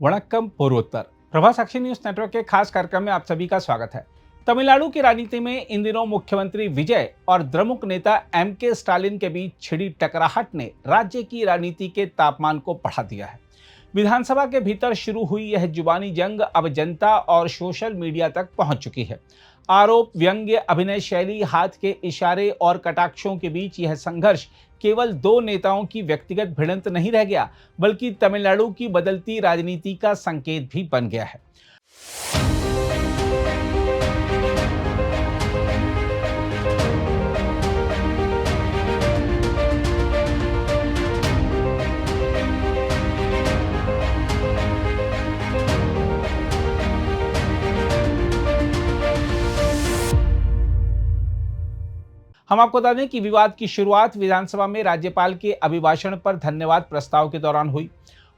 वणक्कम पूर्वोत्तर प्रभा साक्षी news network के खास कार्यक्रम में आप सभी का स्वागत है। तमिलनाडु की राजनीति में इन दिनों मुख्यमंत्री विजय और द्रमुक नेता एम.के. स्टालिन के बीच छिड़ी टकराहट ने राज्य की राजनीति के तापमान को बढ़ा दिया है। विधानसभा के भीतर शुरू हुई यह जुबानी जंग अब जनता और सोशल मीडिया तक पहुंच चुकी है। आरोप, व्यंग्य, अभिनय शैली, हाथ के इशारे और कटाक्षों के बीच यह संघर्ष केवल दो नेताओं की व्यक्तिगत भिड़ंत नहीं रह गया, बल्कि तमिलनाडु की बदलती राजनीति का संकेत भी बन गया है। हम आपको बता दें कि विवाद की शुरुआत विधानसभा में राज्यपाल के अभिभाषण पर धन्यवाद प्रस्ताव के दौरान हुई।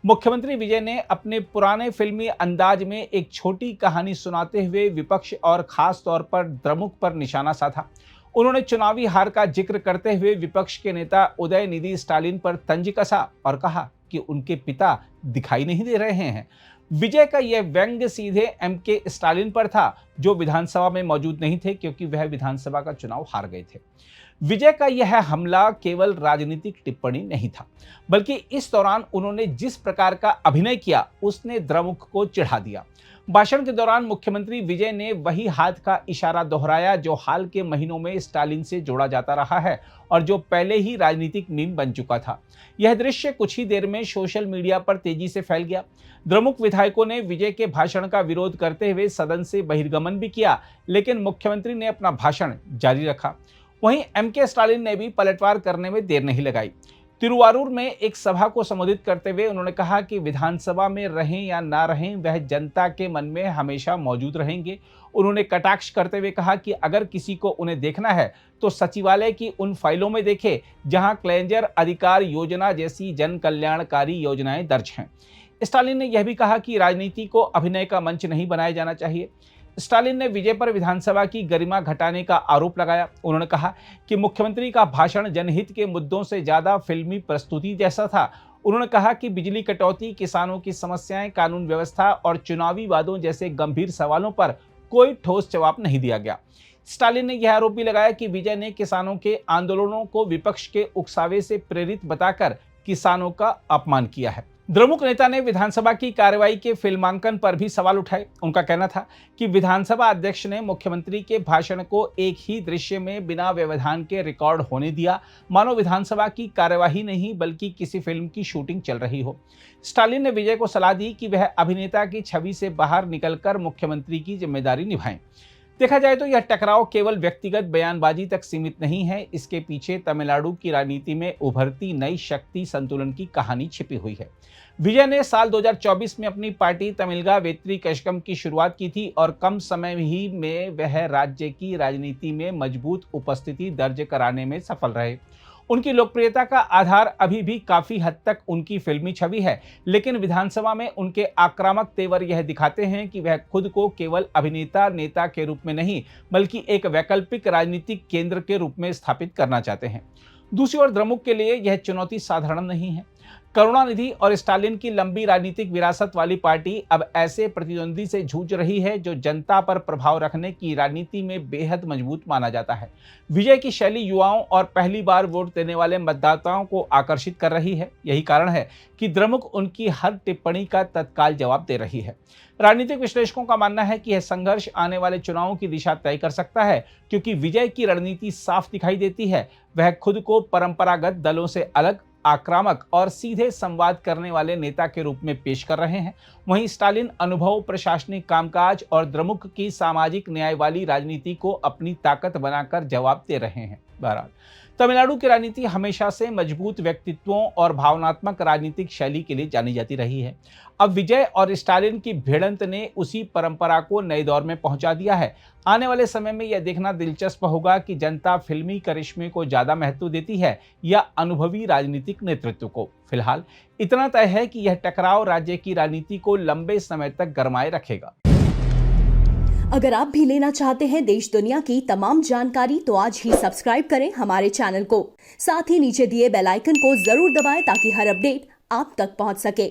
मुख्यमंत्री विजय ने अपने पुराने फिल्मी अंदाज में एक छोटी कहानी सुनाते हुए विपक्ष और खास तौर पर द्रमुक पर निशाना साधा। उन्होंने चुनावी हार का जिक्र करते हुए विपक्ष के नेता उदयनिधि स्टालिन पर तंज कसा और कहा कि उनके पिता दिखाई नहीं दे रहे हैं। विजय का यह व्यंग्य सीधे एम.के. स्टालिन पर था, जो विधानसभा में मौजूद नहीं थे क्योंकि वह विधानसभा का चुनाव हार गए थे। विजय का यह हमला केवल राजनीतिक टिप्पणी नहीं था, बल्कि इस दौरान उन्होंने जिस प्रकार का अभिनय किया उसने द्रमुक को चिढ़ा दिया। भाषण के दौरान मुख्यमंत्री विजय ने वही हाथ का इशारा दोहराया जो हाल के महीनों में स्टालिन से जोड़ा जाता रहा है और जो पहले ही राजनीतिक मीम बन चुका था। यह दृश्य कुछ ही देर में सोशल मीडिया पर तेजी से फैल गया। द्रमुक विधायकों ने विजय के भाषण का विरोध करते हुए सदन से बहिर्गमन भी किया, लेकिन मुख्यमंत्री ने अपना भाषण जारी रखा। वहीं एम.के. स्टालिन ने भी पलटवार करने में देर नहीं लगाई। तिरुवारूर में एक सभा को संबोधित करते हुए उन्होंने कहा कि विधानसभा में रहें या ना रहें, वह जनता के मन में हमेशा मौजूद रहेंगे। उन्होंने कटाक्ष करते हुए कहा कि अगर किसी को उन्हें देखना है तो सचिवालय की उन फाइलों में देखे जहां क्लेंजर अधिकार योजना जैसी जन कल्याणकारी योजनाएं दर्ज हैं। स्टालिन ने यह भी कहा कि राजनीति को अभिनय का मंच नहीं बनाया जाना चाहिए। स्टालिन ने विजय पर विधानसभा की गरिमा घटाने का आरोप लगाया। उन्होंने कहा कि मुख्यमंत्री का भाषण जनहित के मुद्दों से ज्यादा फिल्मी प्रस्तुति जैसा था। उन्होंने कहा कि बिजली कटौती, किसानों की समस्याएं, कानून व्यवस्था और चुनावी वादों जैसे गंभीर सवालों पर कोई ठोस जवाब नहीं दिया गया। स्टालिन ने यह आरोप भी लगाया कि विजय ने किसानों के आंदोलनों को विपक्ष के उकसावे से प्रेरित बताकर किसानों का अपमान किया है। द्रमुक नेता ने विधानसभा की कार्रवाई के फिल्मांकन पर भी सवाल उठाए। उनका कहना था कि विधानसभा अध्यक्ष ने मुख्यमंत्री के भाषण को एक ही दृश्य में बिना व्यवधान के रिकॉर्ड होने दिया, मानो विधानसभा की कार्यवाही नहीं बल्कि किसी फिल्म की शूटिंग चल रही हो। स्टालिन ने विजय को सलाह दी कि वह अभिनेता की छवि से बाहर निकलकर मुख्यमंत्री की जिम्मेदारी निभाएं। देखा जाए तो यह टकराव केवल व्यक्तिगत बयानबाजी तक सीमित नहीं है, इसके पीछे तमिलनाडु की राजनीति में उभरती नई शक्ति संतुलन की कहानी छिपी हुई है। विजय ने साल 2024 में अपनी पार्टी तमिलगा वेत्री कशगम की शुरुआत की थी और कम समय ही में वह राज्य की राजनीति में मजबूत उपस्थिति दर्ज कराने में सफल रहे। उनकी लोकप्रियता का आधार अभी भी काफी हद तक उनकी फिल्मी छवि है, लेकिन विधानसभा में उनके आक्रामक तेवर यह दिखाते हैं कि वह खुद को केवल अभिनेता नेता के रूप में नहीं बल्कि एक वैकल्पिक राजनीतिक केंद्र के रूप में स्थापित करना चाहते हैं। दूसरी ओर द्रमुक के लिए यह चुनौती साधारण नहीं है। करुणानिधि और स्टालिन की लंबी राजनीतिक विरासत वाली पार्टी अब ऐसे प्रतिद्वंदी से जूझ रही है जो जनता पर प्रभाव रखने की राजनीति में बेहद मजबूत माना जाता है। विजय की शैली युवाओं और पहली बार वोट देने वाले मतदाताओं को आकर्षित कर रही है। यही कारण है कि द्रमुक उनकी हर टिप्पणी का तत्काल जवाब दे रही है। राजनीतिक विश्लेषकों का मानना है कि यह संघर्ष आने वाले चुनावों की दिशा तय कर सकता है, क्योंकि विजय की रणनीति साफ दिखाई देती है। वह खुद को परंपरागत दलों से अलग, आक्रामक और सीधे संवाद करने वाले नेता के रूप में पेश कर रहे हैं। वहीं स्टालिन अनुभव, प्रशासनिक कामकाज और द्रमुक की सामाजिक न्याय वाली राजनीति को अपनी ताकत बनाकर जवाब दे रहे हैं। बहरहाल तमिलनाडु की राजनीति हमेशा से मजबूत व्यक्तित्वों और भावनात्मक राजनीतिक शैली के लिए जानी जाती रही है। अब विजय और स्टालिन की भिड़ंत ने उसी परंपरा को नए दौर में पहुंचा दिया है। आने वाले समय में यह देखना दिलचस्प होगा कि जनता फिल्मी करिश्मे को ज्यादा महत्व देती है या अनुभवी राजनीतिक नेतृत्व को। फिलहाल इतना तय है कि यह टकराव राज्य की राजनीति को लंबे समय तक गरमाए रखेगा। अगर आप भी लेना चाहते हैं देश दुनिया की तमाम जानकारी तो आज ही सब्सक्राइब करें हमारे चैनल को। साथ ही नीचे दिए बेल आइकन को जरूर दबाएं ताकि हर अपडेट आप तक पहुंच सके।